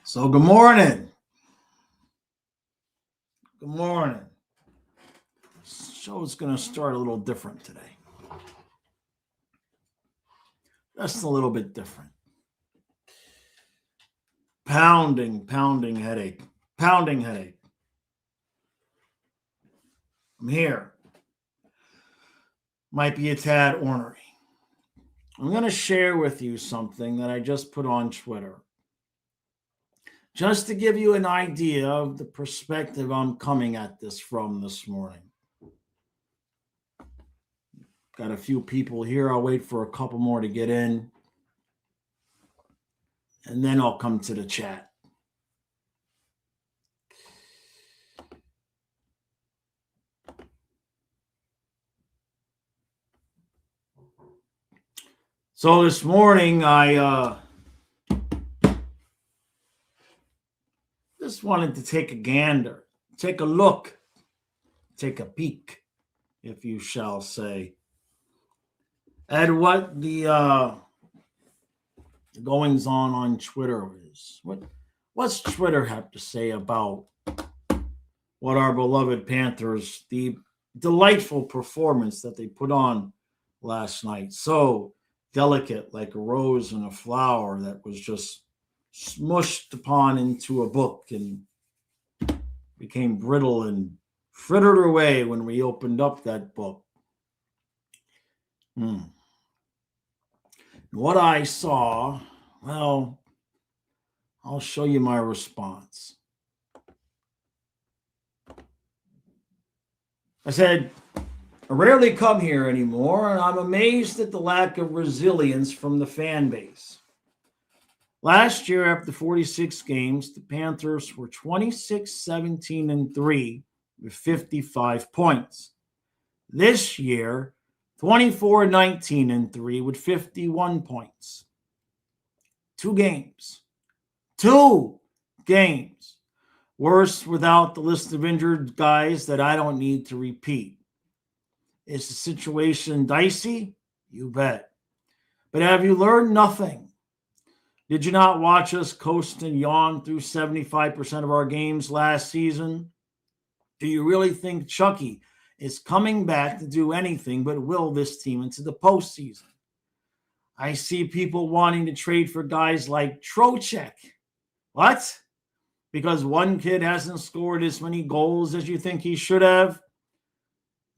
So good morning. Good morning. Show's going to start a little different today. Just a little bit different. Pounding headache. Pounding headache. I'm here. Might be a tad ornery. I'm going to share with you something that I just put on Twitter. Just to give you an idea of the perspective I'm coming at this from this morning. Got a few people here. I'll wait for a couple more to get in. And then I'll come to the chat. So this morning, I just wanted to take a gander, take a look, take a peek, if you shall say, at what the goings on Twitter is. What's Twitter have to say about what our beloved Panthers, the delightful performance that they put on last night? So delicate, like a rose and a flower that was just smushed upon into a book and became brittle and frittered away when we opened up that book. What I saw, well, I'll show you my response. I said, I rarely come here anymore, and I'm amazed at the lack of resilience from the fan base. Last year, after 46 games, the Panthers were 26-17-3 with 55 points. This year, 24-19-3 with 51 points. 2 games. 2 games. Worse without the list of injured guys that I don't need to repeat. Is the situation dicey? You bet. But have you learned nothing? Did you not watch us coast and yawn through 75% of our games last season? Do you really think Chucky is coming back to do anything but will this team into the postseason? I see people wanting to trade for guys like Trocheck. What? Because one kid hasn't scored as many goals as you think he should have?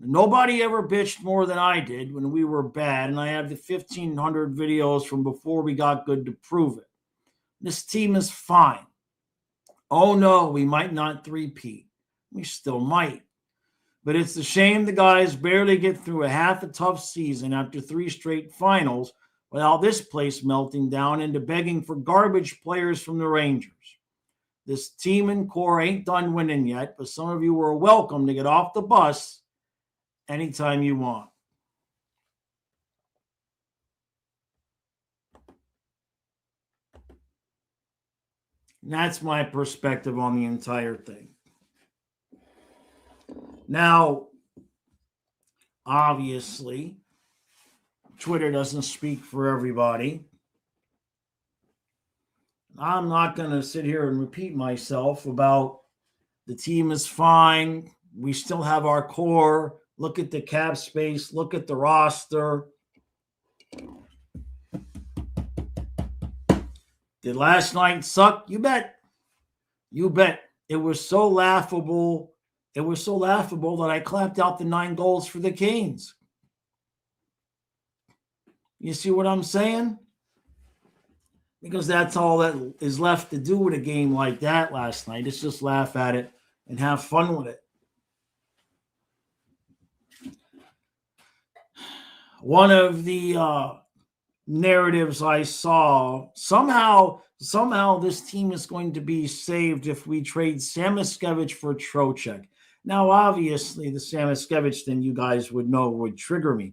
Nobody ever bitched more than I did when we were bad, and I have the 1,500 videos from before we got good to prove it. This team is fine. Oh no, we might not three-peat. We still might. But it's a shame the guys barely get through a half a tough season after 3 straight finals without this place melting down into begging for garbage players from the Rangers. This team and core ain't done winning yet, but some of you are welcome to get off the bus anytime you want. And that's my perspective on the entire thing. Now, obviously, Twitter doesn't speak for everybody. I'm not going to sit here and repeat myself about the team is fine. We still have our core. Look at the cap space. Look at the roster. Did last night suck? You bet. You bet. It was so laughable. It was so laughable that I clapped out the 9 goals for the Canes. You see what I'm saying? Because that's all that is left to do with a game like that last night. Is just laugh at it and have fun with it. One of the narratives I saw, somehow this team is going to be saved if we trade Samoskevich for Trocheck. Now, obviously, the Samoskevich thing you guys would know would trigger me.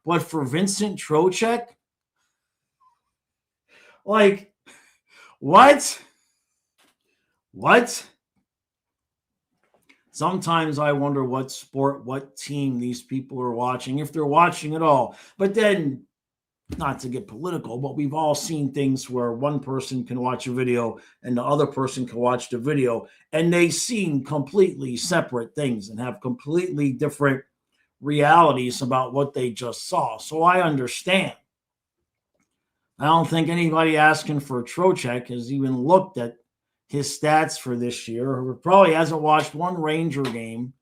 But for Vincent Trocheck? Like, what? What? Sometimes I wonder what team these people are watching, if they're watching at all. But then not to get political, but we've all seen things where one person can watch a video and the other person can watch the video, and they seem completely separate things and have completely different realities about what they just saw. So I understand. I don't think anybody asking for Trocheck has even looked at his stats for this year, or probably hasn't watched one Ranger game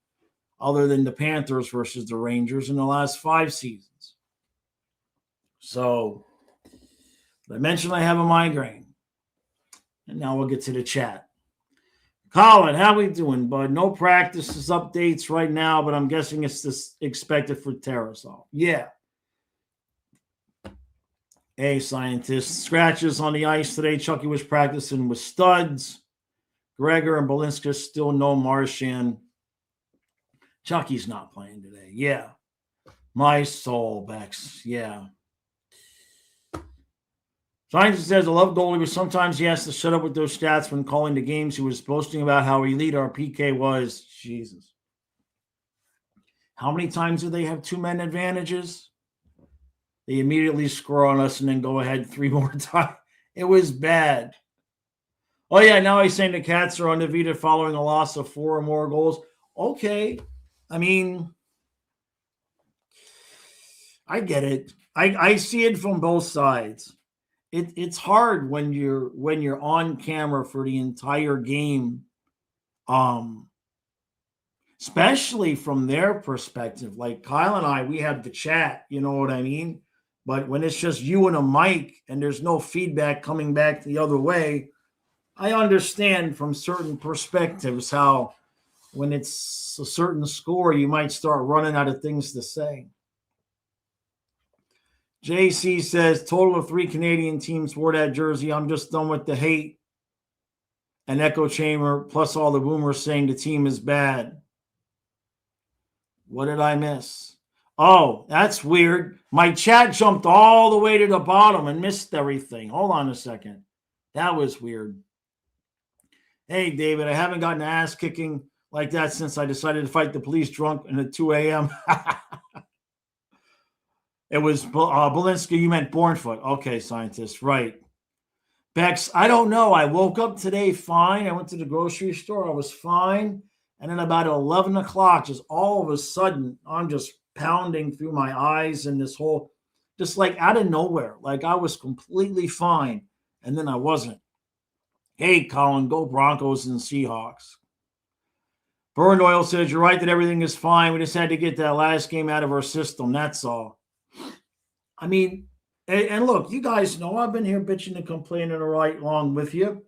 other than the Panthers versus the Rangers in the last 5 seasons. So I mentioned I have a migraine. And now we'll get to the chat. Colin, how we doing, bud? No practices updates right now, but I'm guessing it's this expected for Tarasov. Yeah. Hey, scientist. Scratches on the ice today. Chucky was practicing with studs. Gregor and Balinska still no Marchand. Chucky's not playing today. Yeah. My soul, Bex. Yeah. Scientist says, I love goalie, but sometimes he has to shut up with those stats when calling the games. He was boasting about how elite our PK was. Jesus. How many times do they have 2-man advantages? They immediately score on us and then go ahead 3 more times. It was bad. Oh, yeah, now he's saying the Cats are undefeated following a loss of 4 or more goals. Okay. I mean, I get it. I see it from both sides. It's hard when you're on camera for the entire game, especially from their perspective. Like Kyle and I, we have the chat, you know what I mean? But when it's just you and a mic and there's no feedback coming back the other way, I understand from certain perspectives how when it's a certain score, you might start running out of things to say. JC says, total of 3 Canadian teams wore that jersey. I'm just done with the hate and echo chamber, plus all the rumors saying the team is bad. What did I miss? Oh, that's weird. My chat jumped all the way to the bottom and missed everything. Hold on a second. That was weird. Hey, David, I haven't gotten ass kicking like that since I decided to fight the police drunk at 2 a.m. It was Balinska. You meant Bornfoot. Okay, scientist. Right. Bex, I don't know. I woke up today fine. I went to the grocery store. I was fine. And then about 11 o'clock, just all of a sudden, I'm just pounding through my eyes and this whole, just like out of nowhere. Like I was completely fine. And then I wasn't. Hey, Colin, go Broncos and Seahawks. Burned Oil says, you're right that everything is fine. We just had to get that last game out of our system. That's all. I mean, and look, you guys know I've been here bitching and complaining right along with you.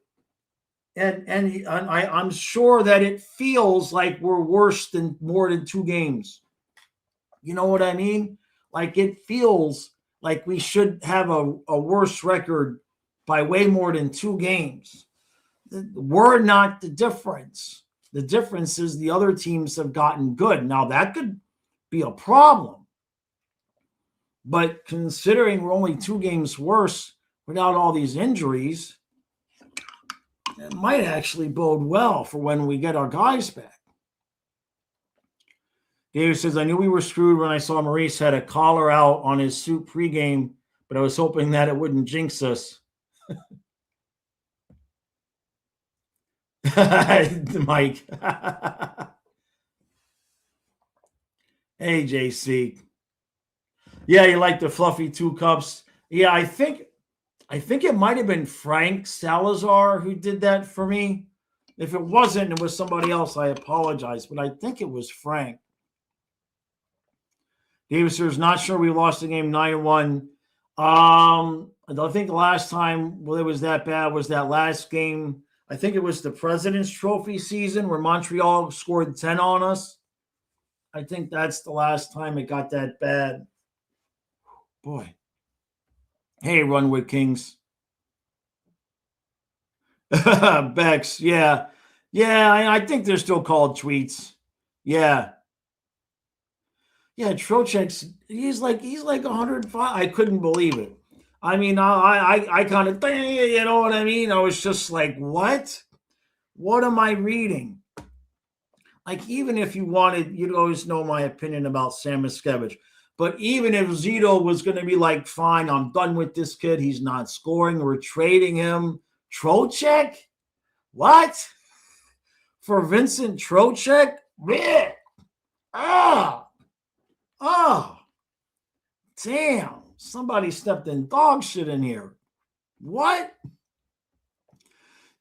And I'm sure that it feels like we're worse than more than 2 games. You know what I mean? Like it feels like we should have a worse record by way more than 2 games. We're not the difference. The difference is the other teams have gotten good. Now, that could be a problem. But considering we're only 2 games worse without all these injuries, it might actually bode well for when we get our guys back. David says, I knew we were screwed when I saw Maurice had a collar out on his suit pregame, but I was hoping that it wouldn't jinx us. Mike. Hey, JC. Yeah, you like the fluffy 2 cups. Yeah, I think it might have been Frank Salazar who did that for me. If it wasn't, it was somebody else. I apologize, but I think it was Frank. Davis is not sure we lost the game 9-1. I think the last time it was that bad was that last game. I think it was the President's Trophy season where Montreal scored 10 on us. I think that's the last time it got that bad. Boy. Hey, Runwood Kings. Bex, yeah. Yeah, I think they're still called tweets. Yeah. Yeah, Trocheck's, he's like 105. I couldn't believe it. I mean, I kind of, you know what I mean? I was just like, what? What am I reading? Like, even if you wanted, you'd always know my opinion about Sam Miscavige. But even if Zito was going to be like, fine, I'm done with this kid. He's not scoring. We're trading him. Trocheck? What? For Vincent Trocheck? Blech. Ah. Oh. Damn. Somebody stepped in dog shit in here. What?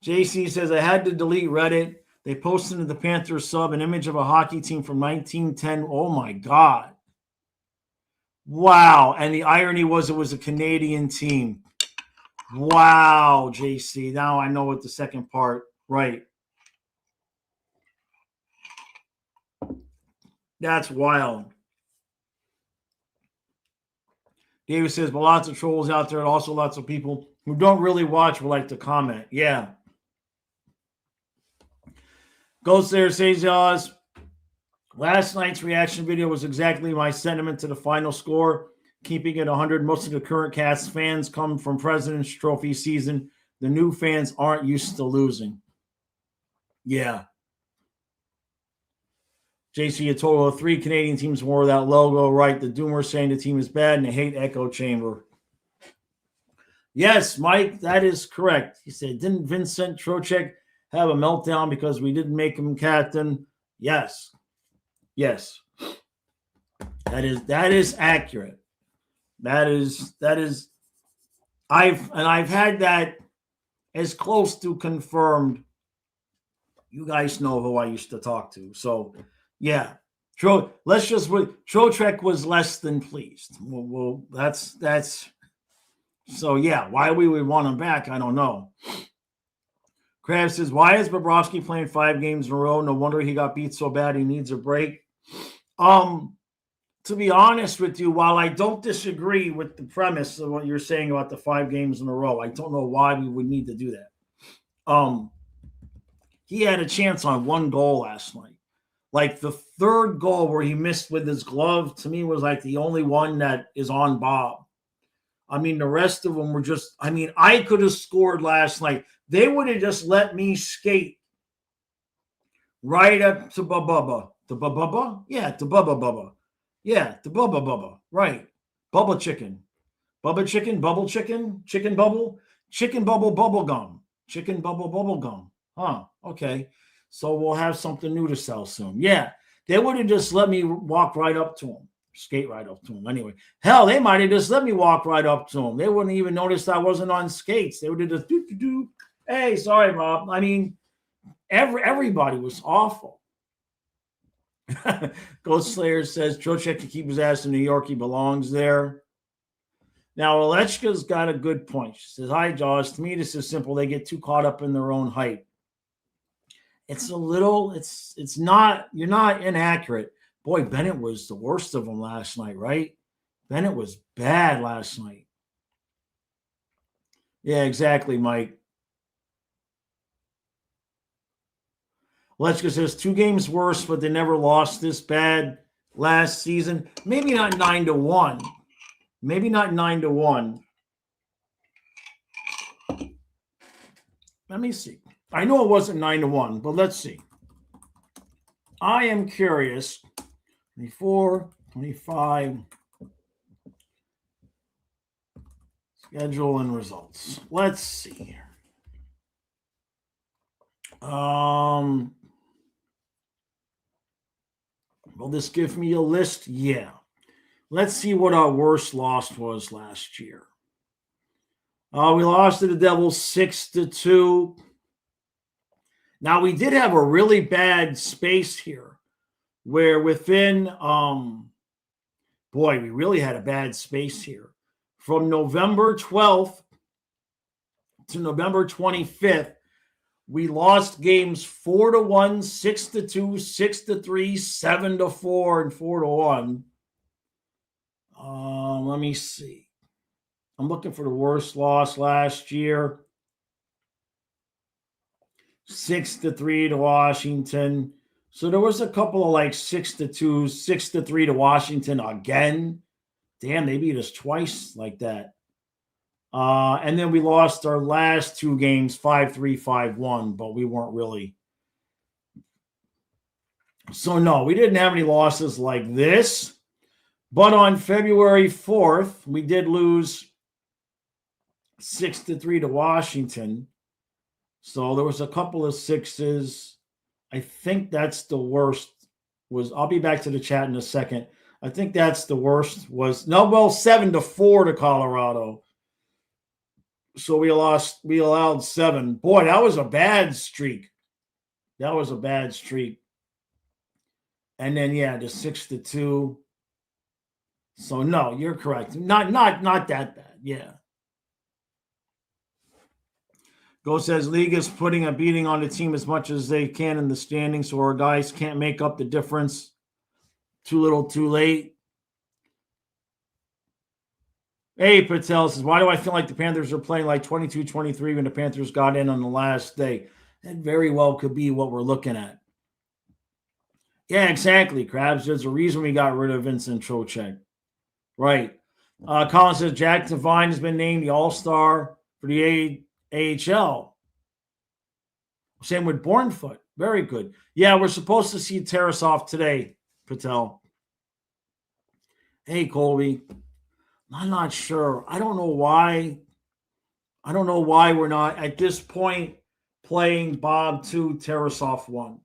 JC says, I had to delete Reddit. They posted in the Panthers sub an image of a hockey team from 1910. Oh, my God. Wow. And the irony was it was a Canadian team. Wow, JC. Now I know what the second part. Right. That's wild. David says, but lots of trolls out there and also lots of people who don't really watch will like to comment. Yeah. Ghost there says, last night's reaction video was exactly my sentiment to the final score. Keeping it 100, most of the current cast fans come from President's Trophy season. The new fans aren't used to losing. Yeah. JC, a total of 3 Canadian teams wore that logo, right? The Doomer saying the team is bad and they hate Echo Chamber. Yes, Mike, that is correct. He said, didn't Vincent Trocheck have a meltdown because we didn't make him captain? Yes. Yes. That is accurate. That is I've had that as close to confirmed. You guys know who I used to talk to. So yeah. Trocheck was less than pleased. Well, that's so yeah, why we would want him back, I don't know. Krabs says, why is Bobrovsky playing 5 games in a row? No wonder he got beat so bad he needs a break. To be honest with you, while I don't disagree with the premise of what you're saying about the 5 games in a row, I don't know why we would need to do that. He had a chance on 1 goal last night. Like the 3rd goal where he missed with his glove, to me, was like the only one that is on Bob. I mean, the rest of them were just, I mean, I could have scored last night. They would have just let me skate right up to Bubba. To Bubba? Yeah, to Bubba. Yeah, to Bubba. Right. Bubba chicken. Bubba chicken, bubble chicken, chicken bubble bubble gum. Chicken bubble gum. Huh. Okay. So we'll have something new to sell soon. Yeah. They would have just let me walk right up to him. Skate right up to him. Anyway. Hell, they might have just let me walk right up to him. They wouldn't even notice I wasn't on skates. They would have just do. Hey, sorry, Bob. I mean, everybody was awful. Ghost Slayer says Trocheck can keep his ass in New York. He belongs there. Now, Alechka's got a good point. She says, hi, Jaws. To me, this is simple. They get too caught up in their own hype. It's a little, it's not, you're not inaccurate. Boy, Bennett was the worst of them last night, right? Bennett was bad last night. Yeah, exactly, Mike. Lechka says 2 games worse, but they never lost this bad last season. Maybe not 9-1. Maybe not 9-1. Let me see. I know it wasn't 9-1, but let's see. I am curious. 24, 25. Schedule and results. Let's see here. Will this give me a list? Yeah. Let's see what our worst loss was last year. We lost to the Devils 6-2. Now, we did have a really bad space here where within, we really had a bad space here. From November 12th to November 25th, we lost games 4-1, 6-2, 6-3, 7-4, and 4-1. Let me see. I'm looking for the worst loss last year. 6-3 to Washington. So there was a couple of like 6-2, 6-3 to Washington again. Damn, they beat us twice like that. And then we lost our last 2 games, 5-3, 5-1, but we weren't really. So no, we didn't have any losses like this. But on February 4th, we did lose 6-3 to Washington. So there was a couple of sixes. I think that's the worst. I'll be back to the chat in a second. I think that's the worst. 7-4 to Colorado. So we allowed 7. Boy, that was a bad streak. And then the 6-2. So no, you're correct. Not that bad. Yeah. Go says league is putting a beating on the team as much as they can in the standings, so our guys can't make up the difference. Too little, too late. Hey, Patel says, why do I feel like the Panthers are playing like 22-23 when the Panthers got in on the last day? That very well could be what we're looking at. Yeah, exactly, Krabs. There's a reason we got rid of Vincent Trocheck. Right. Colin says, Jack Devine has been named the All-Star for the AHL. Same with Bournefoot. Very good. Yeah, we're supposed to see Tarasov today, Patel. Hey, Colby. I'm not sure. I don't know why we're not at this point playing Bob 2, Tarasov 1.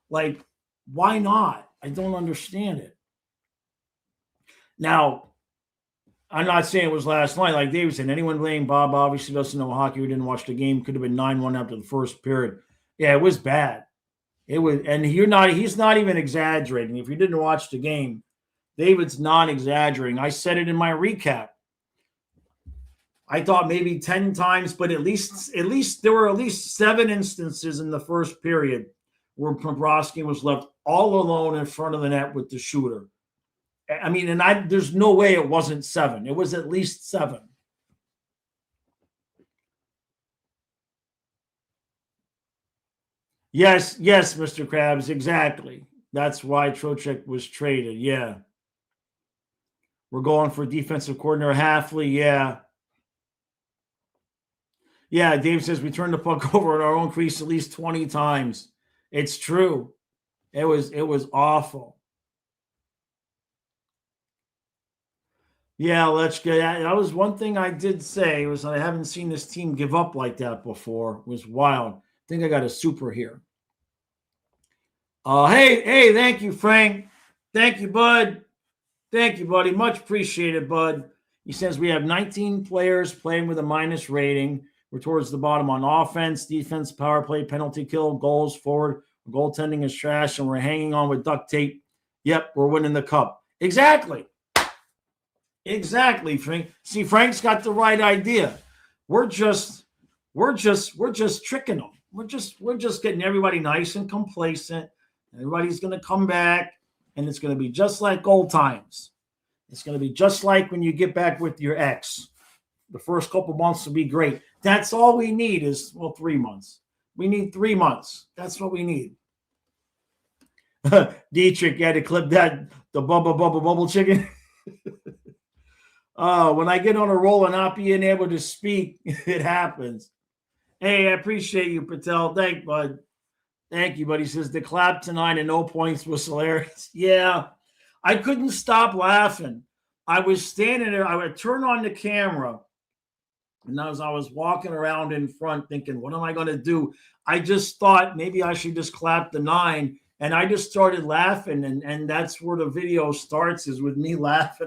Like, why not? I don't understand it. Now, I'm not saying it was last night. Like David said, anyone blaming Bob obviously doesn't know hockey. We didn't watch the game. Could have been 9-1 after the first period. Yeah, it was bad. It was, and he's not even exaggerating. If you didn't watch the game, David's not exaggerating. I said it in my recap. I thought maybe 10 times, but at least there were at least 7 instances in the first period where Bobrovsky was left all alone in front of the net with the shooter. I mean, and there's no way it wasn't 7. It was at least 7. Yes, Mr. Krabs, exactly. That's why Trocheck was traded. Yeah. We're going for defensive coordinator Halfley. Yeah. Yeah, Dave says we turned the puck over at our own crease at least 20 times. It's true. It was awful. Yeah, let's get that was one thing I did say was I haven't seen this team give up like that before. It was wild. I think I got a super here. Hey, thank you, Frank. Thank you, bud. Thank you, buddy. Much appreciated, bud. He says we have 19 players playing with a minus rating. We're towards the bottom on offense, defense, power play, penalty kill, goals, forward. Goaltending is trash, and we're hanging on with duct tape. Yep, we're winning the cup. Exactly, Frank. See, Frank's got the right idea. We're just tricking them. We're just getting everybody nice and complacent. Everybody's going to come back, and it's going to be just like old times. It's going to be just like when you get back with your ex. The first couple months will be great. That's all we need is, 3 months. We need 3 months. That's what we need. Dietrich, you had to clip that, the bubble chicken. When I get on a roll and not being able to speak, it happens. Hey, I appreciate you, Patel. Thank you, bud. He says the clap tonight and no points was hilarious. Yeah, I couldn't stop laughing. I was standing there. I would turn on the camera, and as I was walking around in front thinking, what am I going to do? I just thought maybe I should just clap the 9. And I just started laughing. And that's where the video starts, is with me laughing.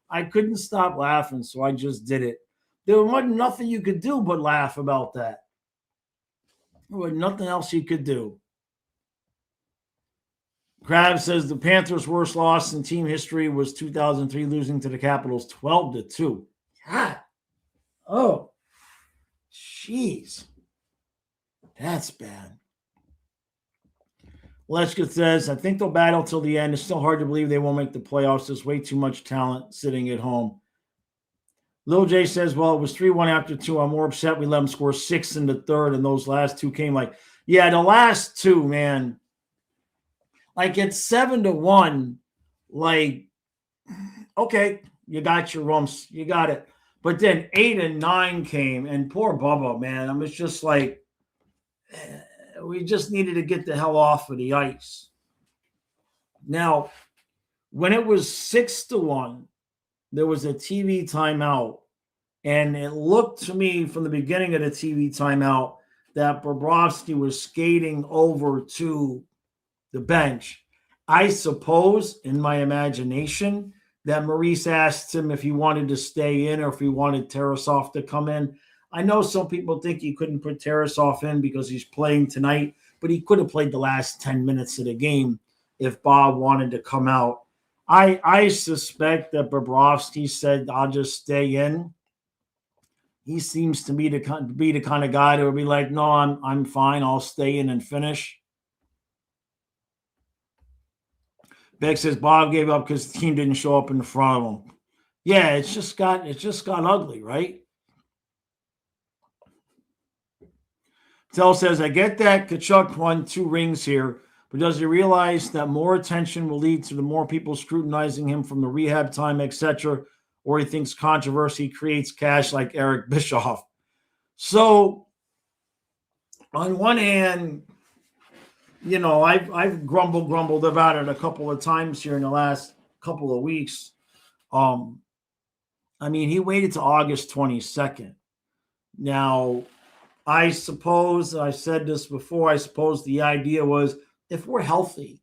I couldn't stop laughing. So I just did it. There wasn't nothing you could do but laugh about that. There was nothing else you could do. Krabs says the Panthers' worst loss in team history was 2003, losing to the Capitals 12-2. God. Oh, jeez. That's bad. Lechka says, I think they'll battle till the end. It's still hard to believe they won't make the playoffs. There's way too much talent sitting at home. Lil J says, well, it was 3-1 after 2. I'm more upset we let them score 6 in the third, and those last 2 came the last 2, man. Like, it's 7-1. Like, okay, you got your rumps. You got it. But then 8 and 9 came, and poor Bubba, man. I was just like, we just needed to get the hell off of the ice. Now, when it was 6-1, there was a TV timeout. And it looked to me from the beginning of the TV timeout that Bobrovsky was skating over to the bench. I suppose, in my imagination, that Maurice asked him if he wanted to stay in or if he wanted Tarasov to come in. I know some people think he couldn't put Tarasov in because he's playing tonight, but he could have played the last 10 minutes of the game if Bob wanted to come out. I suspect that Bobrovsky said, I'll just stay in. He seems to be the kind of guy that would be like, no, I'm fine. I'll stay in and finish. Beck says Bob gave up because the team didn't show up in front of him. Yeah, it's just got ugly, right? Tell says, I get that Tkachuk won 2 rings here, but does he realize that more attention will lead to the more people scrutinizing him from the rehab time, etc., or he thinks controversy creates cash like Eric Bischoff? So, on one hand, you know, I've grumbled about it a couple of times here in the last couple of weeks. I mean, he waited to August 22nd. Now, I suppose, I said this before, I suppose the idea was if we're healthy,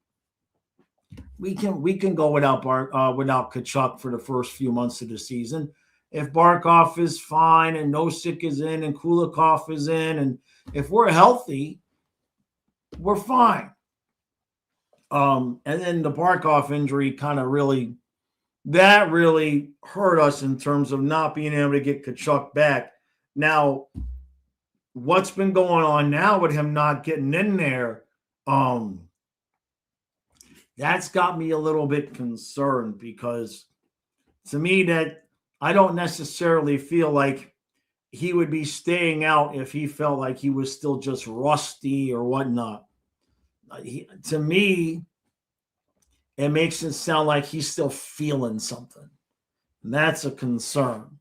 we can go without Tkachuk for the first few months of the season. If Barkov is fine and Nosek is in and Kulikov is in, and if we're healthy, we're fine. And then the Barkov injury kind of really hurt us in terms of not being able to get Tkachuk back. Now, what's been going on now with him not getting in there, that's got me a little bit concerned, because to me that I don't necessarily feel like he would be staying out if he felt like he was still just rusty or whatnot. To me, it makes it sound like he's still feeling something. And that's a concern.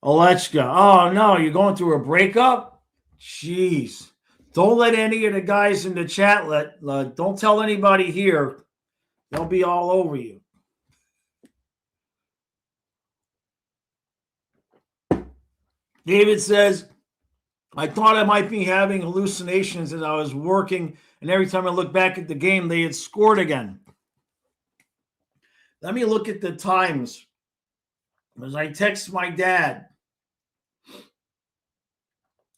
Alechka, oh no, you're going through a breakup? Jeez. Don't let any of the guys in the chat, don't tell anybody here. They'll be all over you. David says, I thought I might be having hallucinations as I was working, and every time I look back at the game, they had scored again. Let me look at the times. As I text my dad.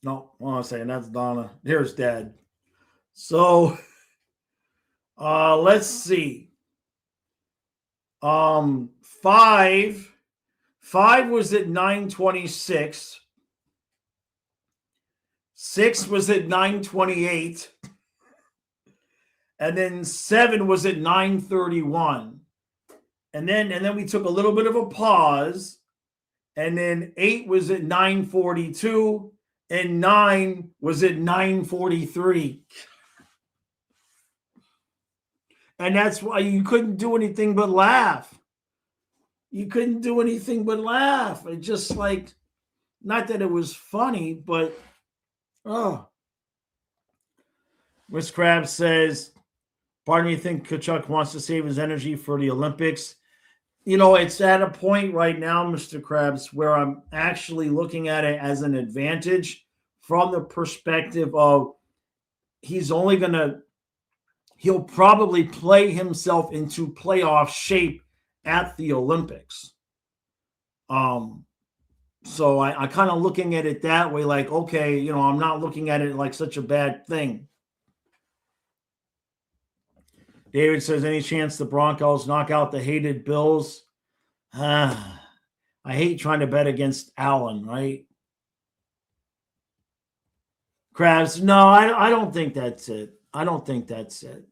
No, hold on a second. That's Donna. Here's Dad. So, let's see. 5 was at 9:26. 6 was at 9:28. And then 7 was at 9:31. And then we took a little bit of a pause. And then 8 was at 9:42. And 9 was at 9:43. And that's why you couldn't do anything but laugh. You couldn't do anything but laugh. It just like, not that it was funny, but, oh. Miss Krabs says, pardon me, think Tkachuk wants to save his energy for the Olympics. You know, it's at a point right now, Mr. Krabs, where I'm actually looking at it as an advantage from the perspective of he'll probably play himself into playoff shape at the Olympics. So I kind of looking at it that way, like, okay, you know, I'm not looking at it like such a bad thing. David says, any chance the Broncos knock out the hated Bills? I hate trying to bet against Allen, right? Krabs, no, I don't think that's it. I don't think that's it.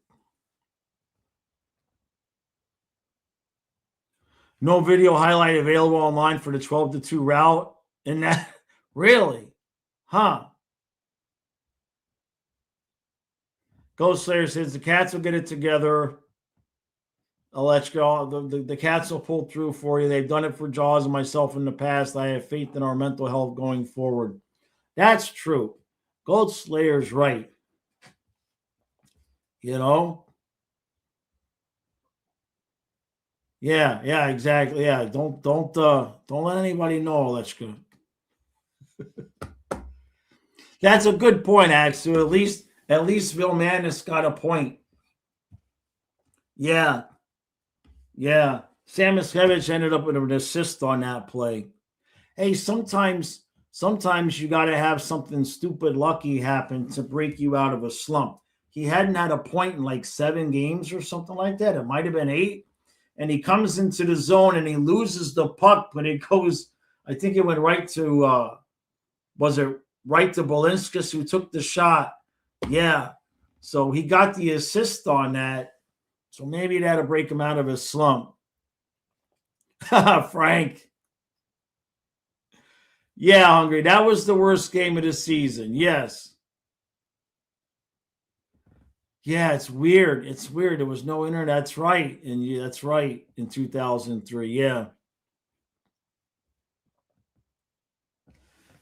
No video highlight available online for the 12-2 route. And that, really? Huh? Ghost Slayer says the Cats will get it together. Alechka, the Cats will pull through for you. They've done it for Jaws and myself in the past. I have faith in our mental health going forward. That's true. Gold Slayer's right. you know? Yeah, exactly. Yeah, don't let anybody know, Alechka. That's a good point, actually. At least Vilmanis got a point. Yeah, yeah. Samoskevich ended up with an assist on that play. Hey, sometimes you got to have something stupid lucky happen to break you out of a slump. He hadn't had a point in like 7 games or something like that. It might have been 8. And he comes into the zone and he loses the puck, but it goes, I think it went right to, was it right to Belinskas who took the shot? Yeah. So he got the assist on that. So maybe it had to break him out of his slump. Frank. Yeah, Hungry. That was the worst game of the season. Yes. Yeah, it's weird. It's weird. There was no internet. That's right. And yeah, that's right. In 2003. Yeah.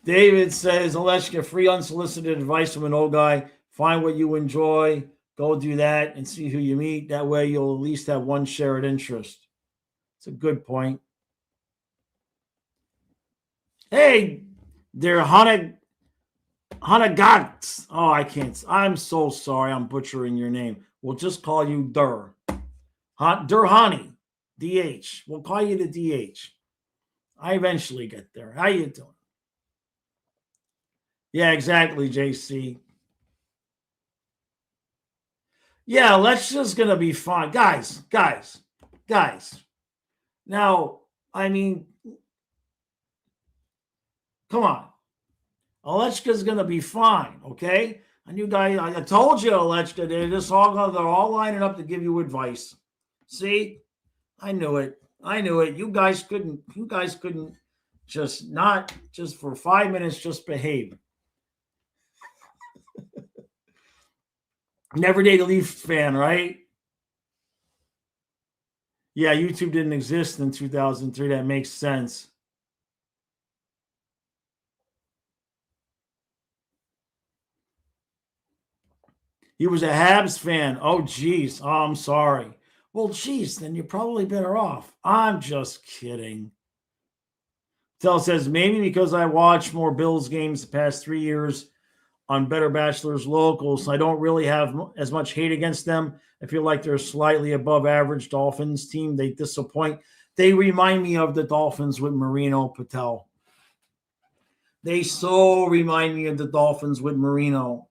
David says, Aleshka, free unsolicited advice from an old guy. Find what you enjoy. Go do that and see who you meet. That way you'll at least have one shared interest. It's a good point. Hey, they're Hanagats. Oh, I can't. I'm so sorry. I'm butchering your name. We'll just call you Dur. Durhani. DH. We'll call you the DH. I eventually get there. How you doing? Yeah, exactly, JC. Yeah, let's just gonna be fine. Guys. Now, I mean, come on. Alechka's gonna be fine, okay? And you guys, I told you, Alechka, they're all lining up to give you advice. See, I knew it. You guys couldn't just not just for 5 minutes just behave. Never date a Leaf fan, right? Yeah, YouTube didn't exist in 2003. That makes sense. He was a Habs fan. Oh, geez. Oh, I'm sorry. Well, geez, then you're probably better off. I'm just kidding. Tell says, maybe because I watched more Bills games the past 3 years on Better Bachelors Locals, I don't really have as much hate against them. I feel like they're a slightly above average Dolphins team. They disappoint. They remind me of the Dolphins with Marino Patel. They so remind me of the Dolphins with Marino.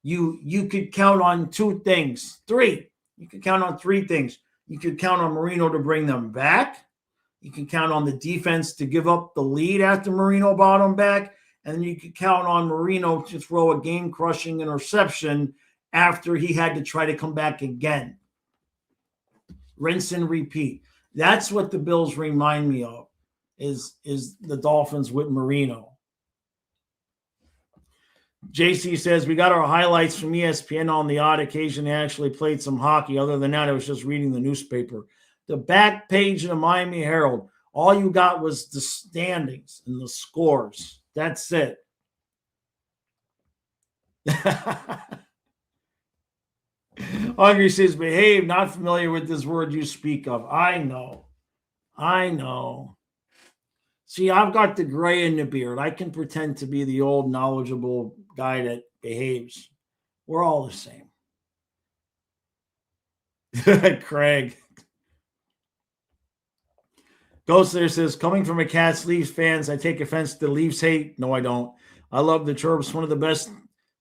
You could count on 3. You could count on 3 things. You could count on Marino to bring them back. You can count on the defense to give up the lead after Marino brought them back. And then you could count on Marino to throw a game-crushing interception after he had to try to come back again. Rinse and repeat. That's what the Bills remind me of, is the Dolphins with Marino. JC says, we got our highlights from ESPN on the odd occasion. They actually played some hockey. Other than that, I was just reading the newspaper. The back page of the Miami Herald, all you got was the standings and the scores. That's it. Hungry says, behave, not familiar with this word you speak of. I know. See, I've got the gray in the beard. I can pretend to be the old knowledgeable guy that behaves. We're all the same. Craig. Ghost there says, coming from a Cats Leafs fans, I take offense to the Leafs hate. No, I don't. I love the Terps. One of the best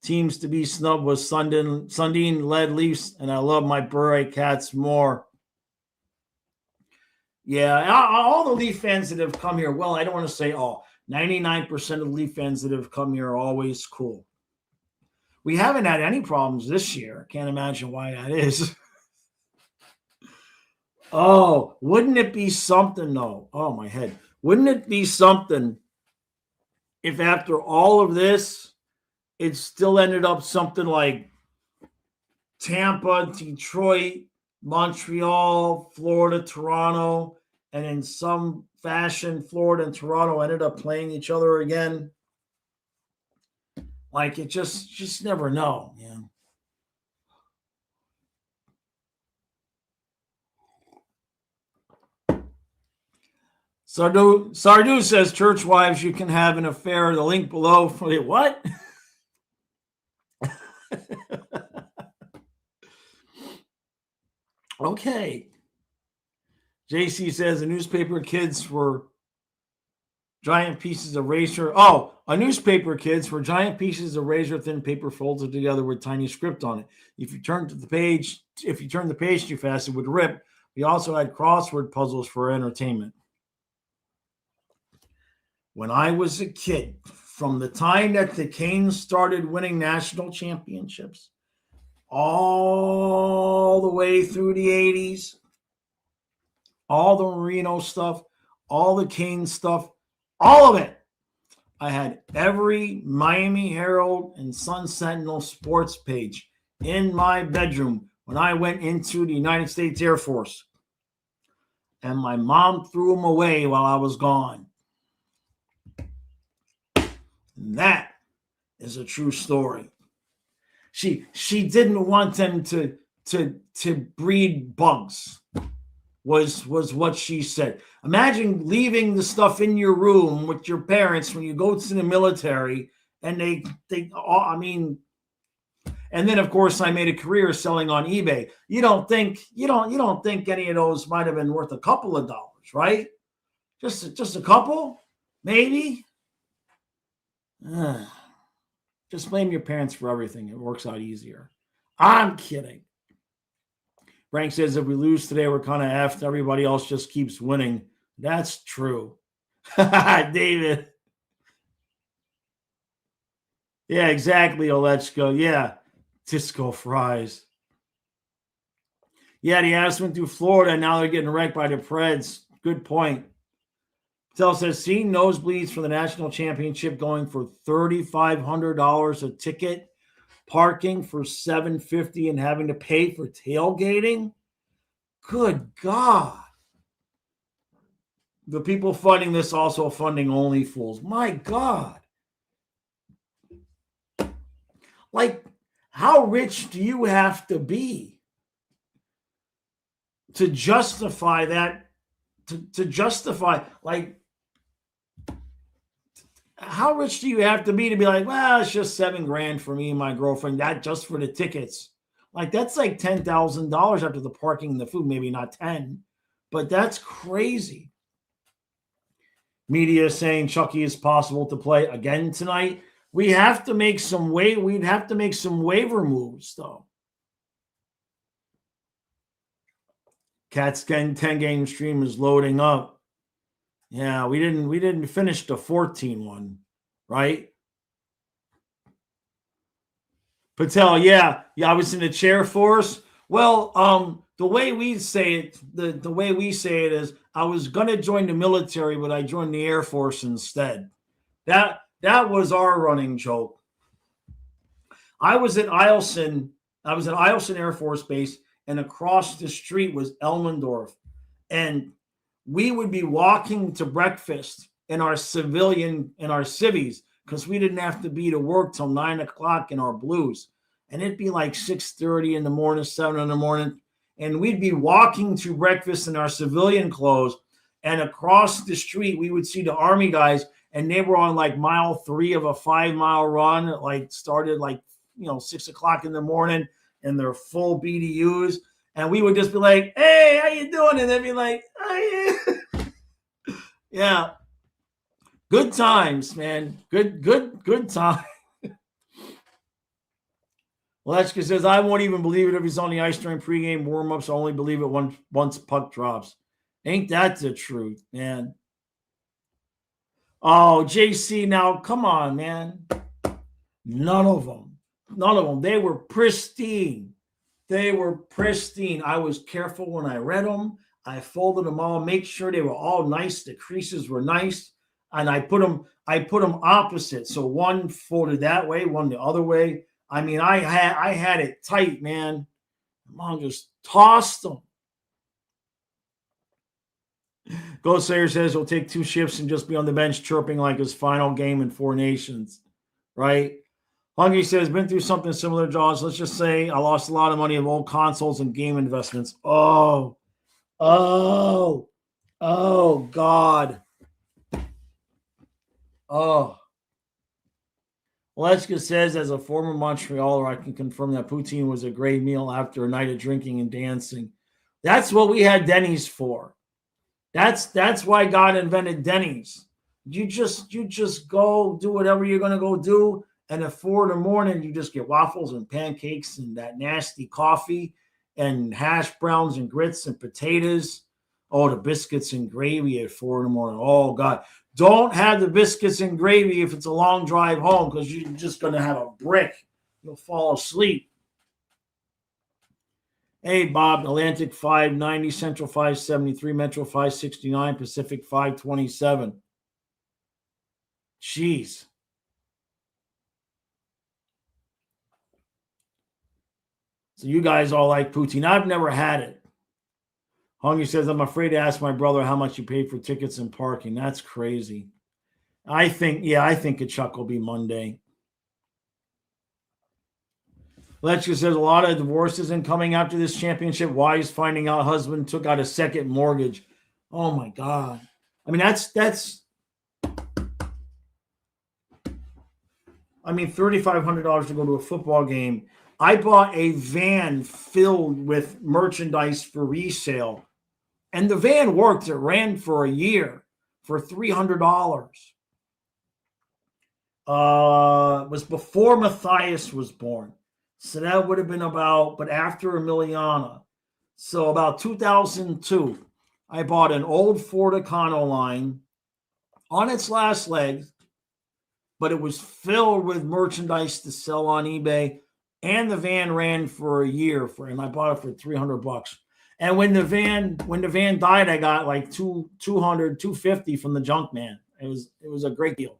teams to be snubbed was Sundin-led Leafs, and I love my Bure Cats more. Yeah, all the Leaf fans that have come here, well, I don't want to say all. 99% of the Leaf fans that have come here are always cool. We haven't had any problems this year. Can't imagine why that is. Oh, wouldn't it be something, though? Oh, my head. Wouldn't it be something if after all of this, it still ended up something like Tampa, Detroit, Montreal, Florida, Toronto, and in some fashion, Florida and Toronto ended up playing each other again? Like, it just never know, man. Sardu says, church wives, you can have an affair. The link below. Wait, what? Okay. JC says the newspaper kids were giant pieces of razor. Oh, a newspaper kids were giant pieces of razor thin paper folded together with tiny script on it. If you turned the page too fast, it would rip. We also had crossword puzzles for entertainment. When I was a kid, from the time that the Canes started winning national championships, all the way through the 80s, all the Marino stuff, all the Canes stuff, all of it. I had every Miami Herald and Sun Sentinel sports page in my bedroom when I went into the United States Air Force. And my mom threw them away while I was gone. And that is a true story. She didn't want them to breed bugs. Was what she said. Imagine leaving the stuff in your room with your parents when you go to the military, and and then of course I made a career selling on eBay. You don't think any of those might have been worth a couple of dollars, right? Just a couple, maybe. Just blame your parents for everything. It works out easier. I'm kidding. Frank says, if we lose today, we're kind of effed. Everybody else just keeps winning. That's true. David. Yeah, exactly, Olechko. Yeah, Disco fries. Yeah, the Avs went through Florida, and now they're getting wrecked by the Preds. Good point. Patel says, seeing nosebleeds for the national championship going for $3,500 a ticket, parking for $750 and having to pay for tailgating? Good God. The people funding this also funding Only Fools. My God. Like, how rich do you have to be to justify that? To justify, like, how rich do you have to be like, well, it's just $7,000 for me and my girlfriend, that just for the tickets? Like, that's like $10,000 after the parking and the food, maybe not 10, but that's crazy. Media saying Chucky is possible to play again tonight. We'd have to make some waiver moves, though. Cat's 10-game stream is loading up. Yeah, we didn't finish the 14 one, right? Patel, yeah, I was in the chair force. Well, the way we say it, the way we say it is, I was gonna join the military, but I joined the Air Force instead. That was our running joke. I was at Eielson Air Force Base, and across the street was Elmendorf, and we would be walking to breakfast in our civvies, because we didn't have to be to work till 9 o'clock in our blues. And it'd be like 6:30 in the morning, 7 in the morning. And we'd be walking to breakfast in our civilian clothes. And across the street, we would see the Army guys, and they were on like mile 3 of a 5-mile run. It like started 6 o'clock in the morning, and they're full BDUs. And we would just be like, hey, how you doing? And they'd be like, oh, yeah. Yeah. Good times, man. Good time. Lechka says, I won't even believe it if he's on the ice during pregame warm-ups. I'll only believe it once puck drops. Ain't that the truth, man? Oh, JC, now, come on, man. None of them. They were pristine. I was careful when I read them. I folded them all, make sure they were all nice. The creases were nice. And I put them opposite. So one folded that way, one the other way. I mean, I had it tight, man. Mom just tossed them. Ghost Slayer says he'll take 2 shifts and just be on the bench chirping like his final game in 4 Nations. Right? Hungry says, been through something similar, Jaws. Let's just say I lost a lot of money of old consoles and game investments. Oh, God. Oh. Oleska says, as a former Montrealer, I can confirm that poutine was a great meal after a night of drinking and dancing. That's what we had Denny's for. That's why God invented Denny's. You just go do whatever you're gonna go do, and at 4 in the morning you just get waffles and pancakes and that nasty coffee and hash browns and grits and potatoes. Oh, the biscuits and gravy at 4 in the morning. Oh God. Don't have the biscuits and gravy if it's a long drive home because you're just gonna have a brick. You'll fall asleep. Hey, Bob, Atlantic 590, Central 573, Metro 569, Pacific 527. Jeez. So you guys all like poutine. I've never had it. Hungry says, I'm afraid to ask my brother how much you paid for tickets and parking. That's crazy. I think a Chuck will be Monday. Letchka says a lot of divorces incoming after this championship. Wives finding out husband took out a second mortgage. Oh my God. I mean, that's $3,500 to go to a football game. I bought a van filled with merchandise for resale, and the van worked. It ran for a year for $300. It was before Matthias was born. So that would have been but after Emiliana. So about 2002, I bought an old Ford Econoline on its last legs, but it was filled with merchandise to sell on eBay. And the van ran for a year and I bought it for $300. And when the van died, I got like 250 from the junk man. It was a great deal.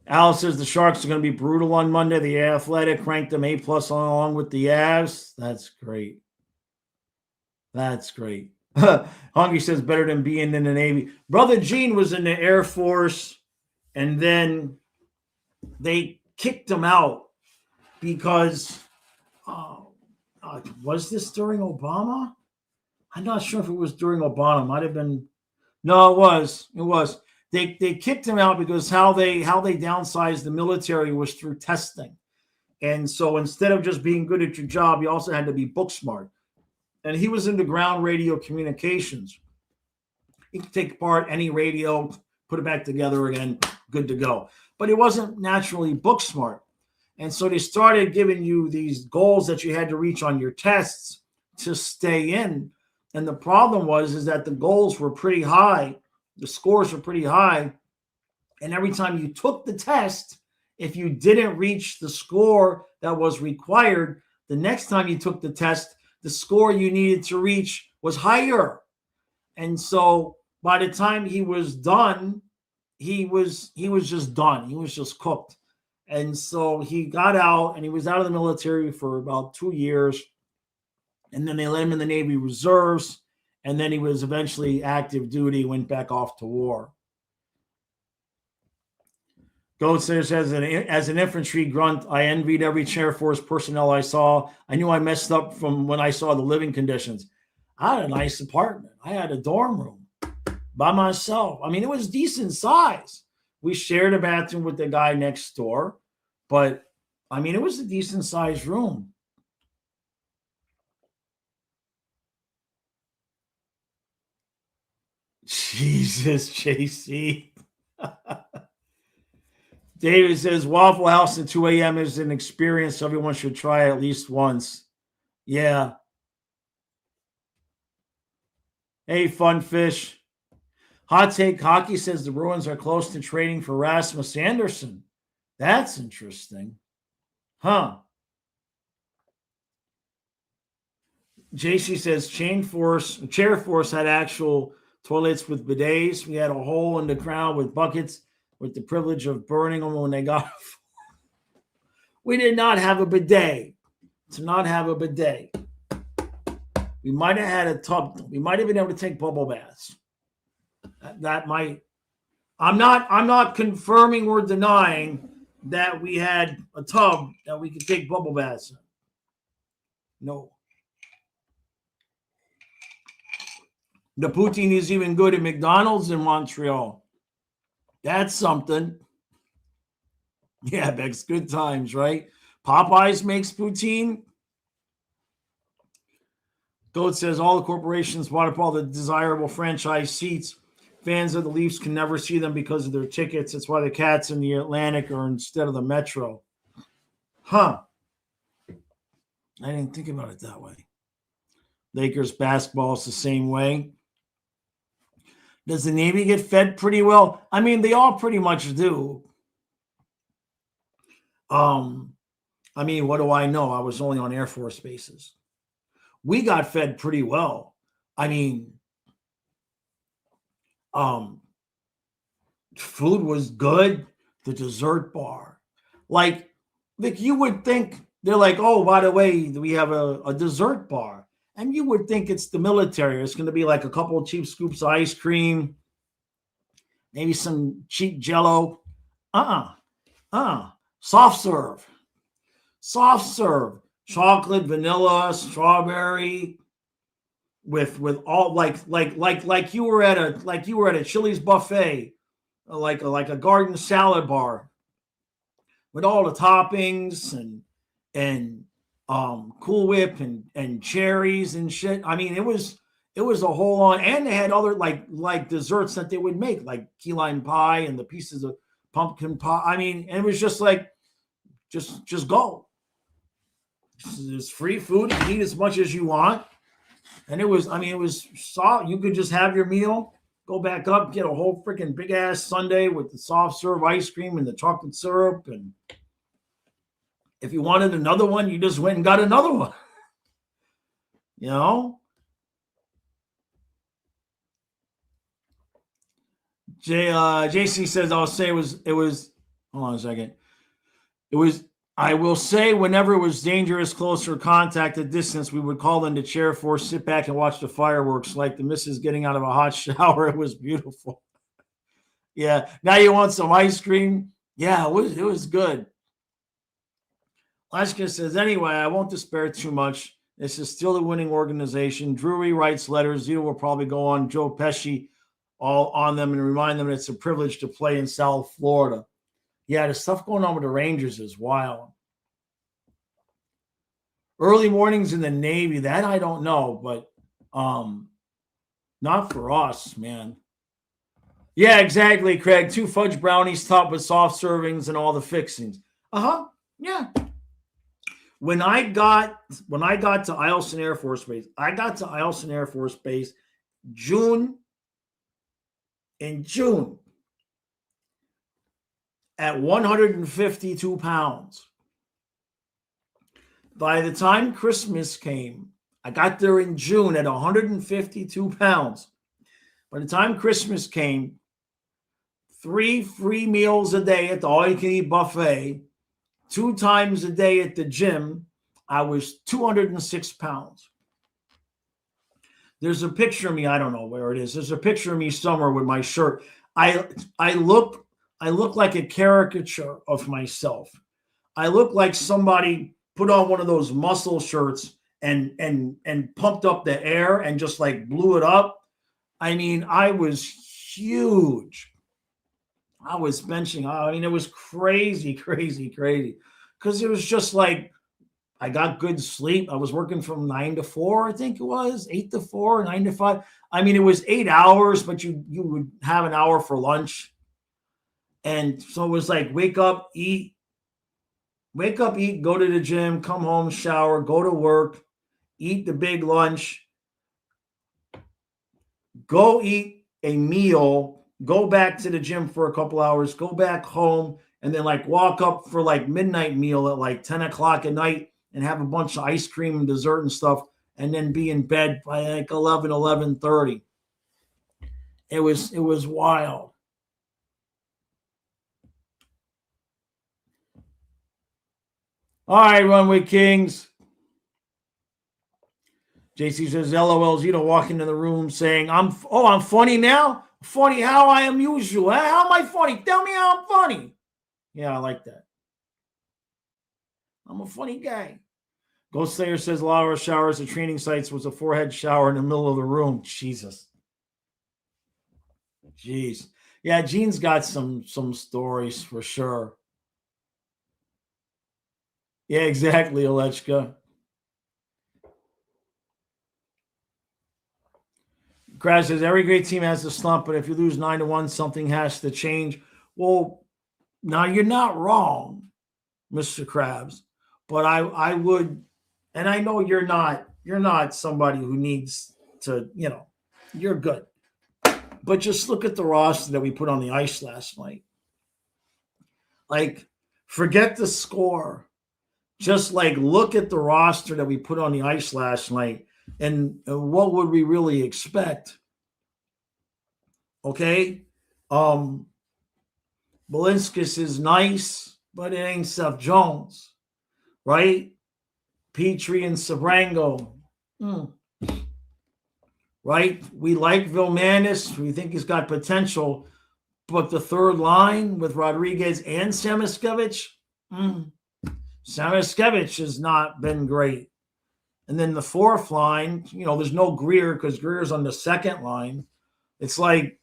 Alice says the Sharks are going to be brutal on Monday. The Athletic ranked them A+ along with the Avs. That's great. That's great. Hungry says better than being in the Navy. Brother Gene was in the Air Force, and then they kicked him out because was this during Obama? I'm not sure if it was during Obama. It might have been. No, it was. It was. They kicked him out because how they downsized the military was through testing. And so instead of just being good at your job, you also had to be book smart. And he was into ground radio communications. He could take apart any radio, put it back together again, good to go. But he wasn't naturally book smart. And so they started giving you these goals that you had to reach on your tests to stay in. And the problem is that the goals were pretty high. The scores were pretty high. And every time you took the test, if you didn't reach the score that was required, the next time you took the test, the score you needed to reach was higher. And so by the time he was done, he was just done. He was just cooked. And so he got out, and he was out of the military for about 2 years. And then they let him in the Navy Reserves. And then he was eventually active duty, went back off to war. Goat says, as an infantry grunt, I envied every Air Force personnel I saw. I knew I messed up from when I saw the living conditions. I had a nice apartment. I had a dorm room by myself. I mean, it was decent size. We shared a bathroom with the guy next door, but I mean, it was a decent sized room. Jesus, JC. David says Waffle House at 2 a.m. is an experience everyone should try at least once. Yeah. Hey, Fun Fish. Hot Take Hockey says the Bruins are close to trading for Rasmus Anderson. That's interesting. Huh. JC says Chair Force had actual toilets with bidets. We had a hole in the ground with buckets with the privilege of burning them when they got. We did not have a bidet. To not have a bidet. We might have had a tub. We might have been able to take bubble baths. That might. I'm not confirming or denying that we had a tub that we could take bubble baths in. No. The poutine is even good at McDonald's in Montreal. That's something. Yeah, Bex, good times, right? Popeyes makes poutine. Goat says all the corporations bought up all the desirable franchise seats. Fans of the Leafs can never see them because of their tickets. That's why the Cats in the Atlantic are instead of the Metro. Huh. I didn't think about it that way. Lakers basketball is the same way. Does the Navy get fed pretty well? I mean, they all pretty much do. I mean, what do I know? I was only on Air Force bases. We got fed pretty well. I mean, food was good. The dessert bar, like you would think they're like, oh, by the way, we have a dessert bar, and you would think it's the military. It's going to be like a couple of cheap scoops of ice cream, maybe some cheap Jello. Soft serve, chocolate, vanilla, strawberry, with all like you were at a Chili's buffet, like a garden salad bar, with all the toppings and Cool Whip and cherries and shit. I mean, it was a whole on, and they had other like desserts that they would make, like key lime pie and the pieces of pumpkin pie. I mean, and it was just like, just go. There's free food. You eat as much as you want. And it was soft. You could just have your meal, go back up, get a whole freaking big ass sundae with the soft serve ice cream and the chocolate syrup. And if you wanted another one, you just went and got another one. You know? JC says, I'll say it was, hold on a second. I will say, whenever it was dangerous, closer contact at distance, we would call in the chair force, sit back and watch the fireworks, like the missus getting out of a hot shower. It was beautiful. Yeah. Now you want some ice cream? Yeah, it was good. Lashka says, anyway, I won't despair too much. This is still a winning organization. Drury writes letters. Zito will probably go on Joe Pesci all on them and remind them it's a privilege to play in South Florida. Yeah, the stuff going on with the Rangers is wild. Early mornings in the Navy, that I don't know, but not for us, man. Yeah, exactly, Craig. 2 fudge brownies topped with soft servings and all the fixings. Yeah. When I got to Eielson Air Force Base, in June at 152 pounds. By the time Christmas came, I got there in June at 152 pounds. By the time Christmas came, 3 free meals a day at the all-you-can-eat buffet, 2 times a day at the gym, I was 206 pounds. There's a picture of me. I don't know where it is. There's a picture of me somewhere with my shirt. I look like a caricature of myself. I look like somebody put on one of those muscle shirts and pumped up the air and just like blew it up. I mean, I was huge. I was benching. I mean, it was crazy. Because it was just like, I got good sleep. I was working from 9 to 4, I think it was, 8 to 4, 9 to 5. I mean, it was 8 hours, but you would have an hour for lunch. And so it was like, wake up, eat, go to the gym, come home, shower, go to work, eat the big lunch, go eat a meal, go back to the gym for a couple hours, go back home, and then like walk up for like midnight meal at like 10 o'clock at night and have a bunch of ice cream and dessert and stuff, and then be in bed by like 11:30. It was wild. All right, Runway Kings. JC says, LOLs, walk into the room saying, I'm funny now? Funny how I am usual. How am I funny? Tell me how I'm funny. Yeah, I like that. I'm a funny guy. Ghost Slayer says a lot of our showers at training sites was a forehead shower in the middle of the room. Jesus. Jeez. Yeah, Gene's got some stories for sure. Yeah, exactly, Alechka. Crash says every great team has a slump, but if you lose 9-1, something has to change. Well, now you're not wrong, Mr. Krabs, but I would, and I know you're not somebody who needs to, you're good. But just look at the roster that we put on the ice last night. Like, forget the score. Just like look at the roster that we put on the ice last night, and what would we really expect? Okay, Balinskis is nice, but it ain't Seth Jones, right? Petrie and Sabrango, right? We like Vilmanis. We think he's got potential, but the third line with Rodriguez and Samoskevich, Samoskevich has not been great. And then the fourth line, there's no Greer because Greer's on the second line. It's like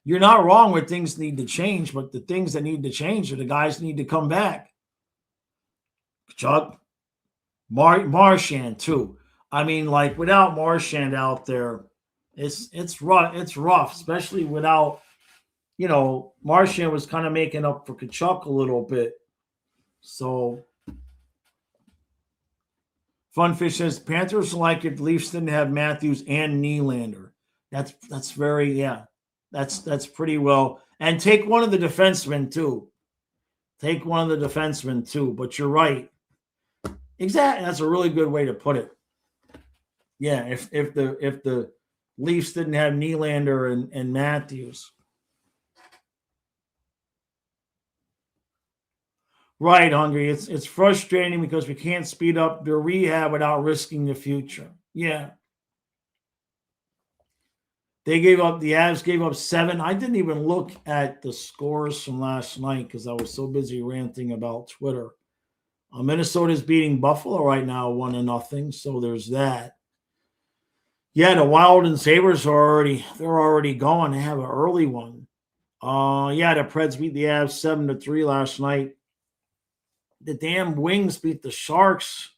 you're not wrong where things need to change, but the things that need to change are the guys need to come back. Chuck, Marchand too. I mean, like without Marchand out there, it's rough. It's rough, especially without, Marchand was kind of making up for Kachuk a little bit. So Funfish says Panthers like if Leafs didn't have Matthews and Nylander. That's very, yeah. That's pretty well. And take one of the defensemen too. But you're right. Exactly. That's a really good way to put it. Yeah, if the Leafs didn't have Nylander and Matthews. Right, Hungry. It's frustrating because we can't speed up the rehab without risking the future. Yeah. The Avs gave up 7. I didn't even look at the scores from last night because I was so busy ranting about Twitter. Minnesota's beating Buffalo right now 1-0, so there's that. Yeah, the Wild and Sabres are already going. They have an early one. Yeah, the Preds beat the Avs 7-3 last night. The damn Wings beat the Sharks.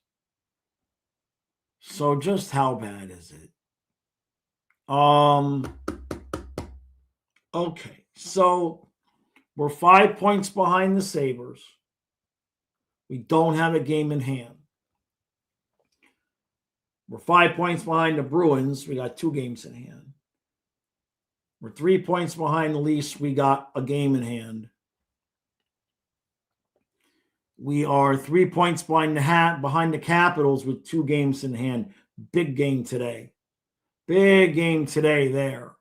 So just how bad is it? Okay, so we're 5 points behind the Sabres. We don't have a game in hand. We're 5 points behind the Bruins. We got 2 games in hand. We're 3 points behind the Leafs. We got a game in hand. We are 3 points behind the Capitals with 2 games in hand. Big game today. There.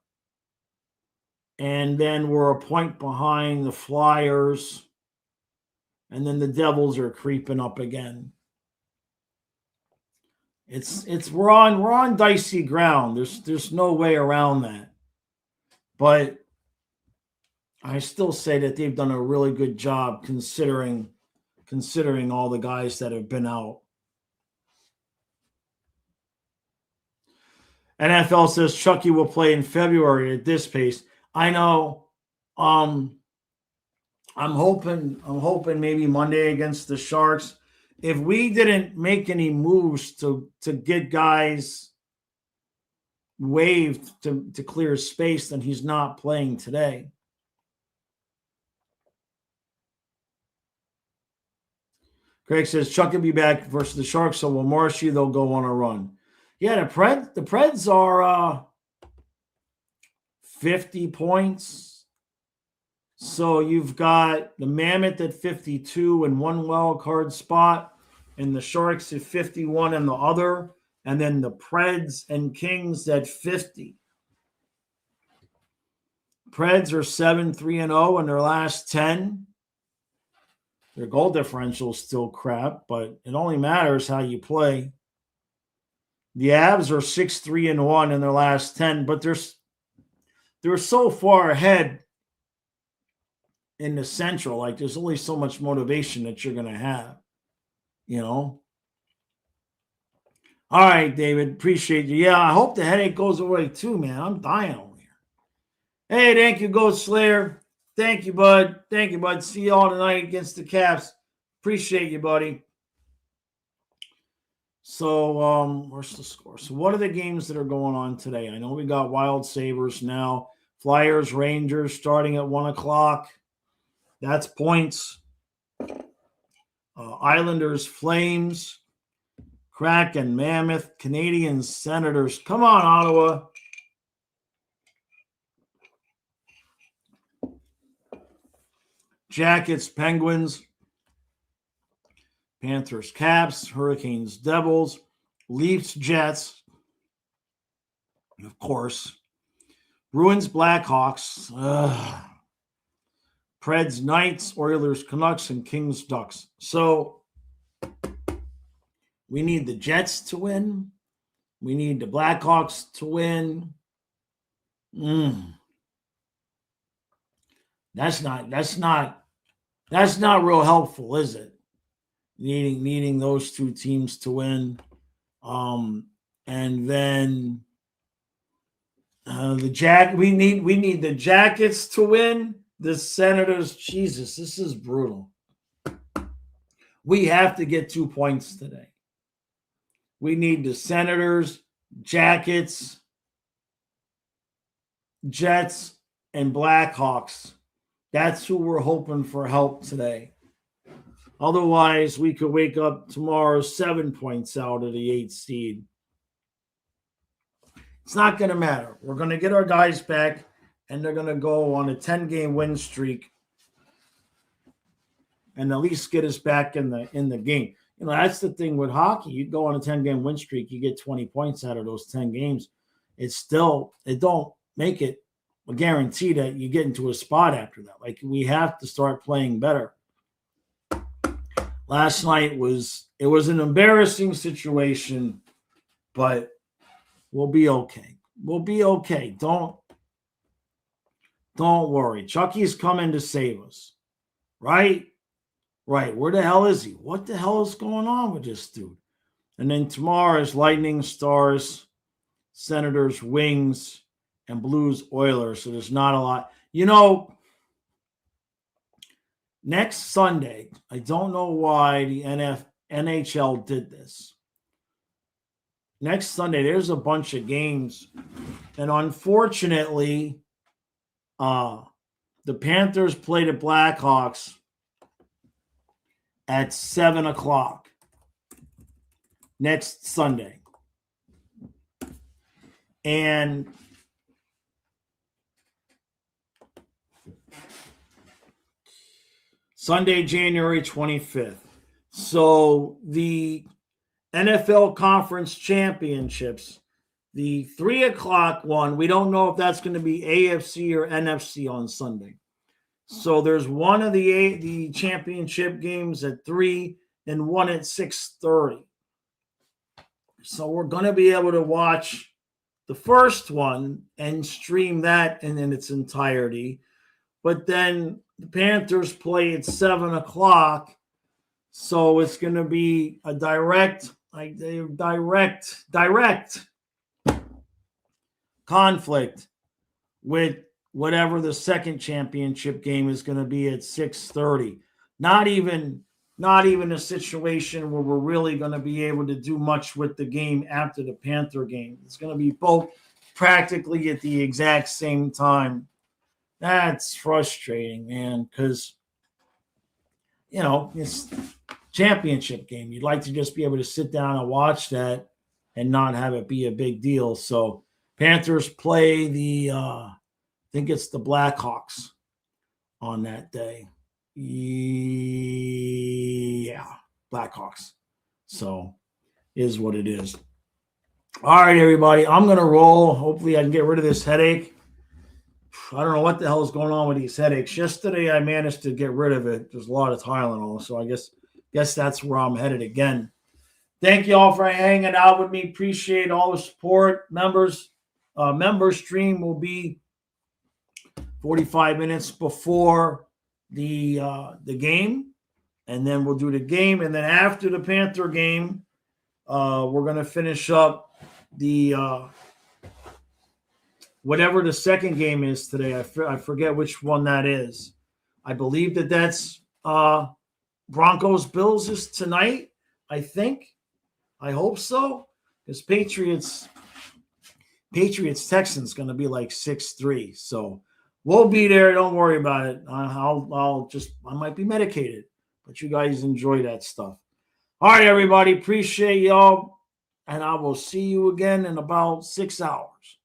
And then we're a point behind the Flyers. And then the Devils are creeping up again. We're on dicey ground. There's no way around that. But I still say that they've done a really good job considering all the guys that have been out. NFL says Chucky will play in February at this pace. I know. I'm hoping maybe Monday against the Sharks. If we didn't make any moves to get guys waived to clear space, then he's not playing today. Craig says Chuck will be back versus the Sharks, so will Marshy, they'll go on a run. Yeah, the Preds are 50 points. So you've got the Mammoth at 52 and one wild card spot, and the Sharks at 51 and the other, and then the Preds and Kings at 50. Preds are 7-3-0 in their last 10. Their goal differential is still crap, but it only matters how you play. The Avs are 6-3-1 in their last 10, but they're so far ahead in the Central. Like there's only so much motivation that you're going to have, All right, David, appreciate you. Yeah, I hope the headache goes away too, man. I'm dying over here. Hey, thank you, Ghost Slayer. Thank you, bud. Thank you, bud. See you all tonight against the Caps. Appreciate you, buddy. So, where's the score? So, what are the games that are going on today? I know we got Wild Sabres now. Flyers, Rangers starting at 1 o'clock. That's points. Islanders, Flames, Kraken, Mammoth, Canadians, Senators. Come on, Ottawa. Jackets, Penguins, Panthers, Caps, Hurricanes, Devils, Leafs, Jets, of course. Bruins, Blackhawks, Preds, Knights, Oilers, Canucks, and Kings, Ducks. So we need the Jets to win. We need the Blackhawks to win. That's not real helpful, is it? Needing those two teams to win. And then we need the Jackets to win. The Senators, Jesus, this is brutal. We have to get 2 points today. We need the Senators, Jackets, Jets, and Blackhawks. That's who we're hoping for help today. Otherwise, we could wake up tomorrow 7 points out of the 8th seed. It's not going to matter. We're going to get our guys back, and they're going to go on a 10-game win streak and at least get us back in the game. You know, that's the thing with hockey. You go on a 10-game win streak, you get 20 points out of those 10 games. It don't make it a guarantee that you get into a spot after that. Like, we have to start playing better. Last night was an embarrassing situation, but we'll be okay. We'll be okay. Don't worry. Chucky's coming to save us. Right? Right. Where the hell is he? What the hell is going on with this dude? And then tomorrow is Lightning, Stars, Senators, Wings, and Blues, Oilers. So there's not a lot. You know, next Sunday, I don't know why the NHL did this. Next Sunday, there's a bunch of games. And unfortunately, the Panthers play the Blackhawks at 7 o'clock next Sunday. And Sunday, January 25th. So the NFL Conference Championships, the 3 o'clock one, we don't know if that's going to be AFC or NFC on Sunday. So there's one of the championship games at 3 and one at 6:30. So we're going to be able to watch the first one and stream that in its entirety. But then the Panthers play at 7 o'clock. So it's going to be a direct conflict with whatever the second championship game is going to be at 6:30. Not even a situation where we're really going to be able to do much with the game after the Panther game. It's going to be both practically at the exact same time. That's frustrating, man, because, you know, it's championship game. You'd like to just be able to sit down and watch that and not have it be a big deal. So Panthers play I think it's the Blackhawks on that day. Yeah, Blackhawks. So is what it is. All right, everybody. I'm going to roll. Hopefully I can get rid of this headache. I don't know what the hell is going on with these headaches. Yesterday I managed to get rid of it. There's a lot of Tylenol, so I guess that's where I'm headed again. Thank you all for hanging out with me. Appreciate all the support. Members stream will be 45 minutes before the game, and then we'll do the game, and then after the Panther game, we're going to finish up the whatever the second game is today. I forget which one that is. I believe that's Broncos Bills is tonight, I think. I hope so. Because Patriots Texans going to be like 6-3. So we'll be there. Don't worry about it. I might be medicated, but you guys enjoy that stuff. All right, everybody. Appreciate y'all. And I will see you again in about 6 hours.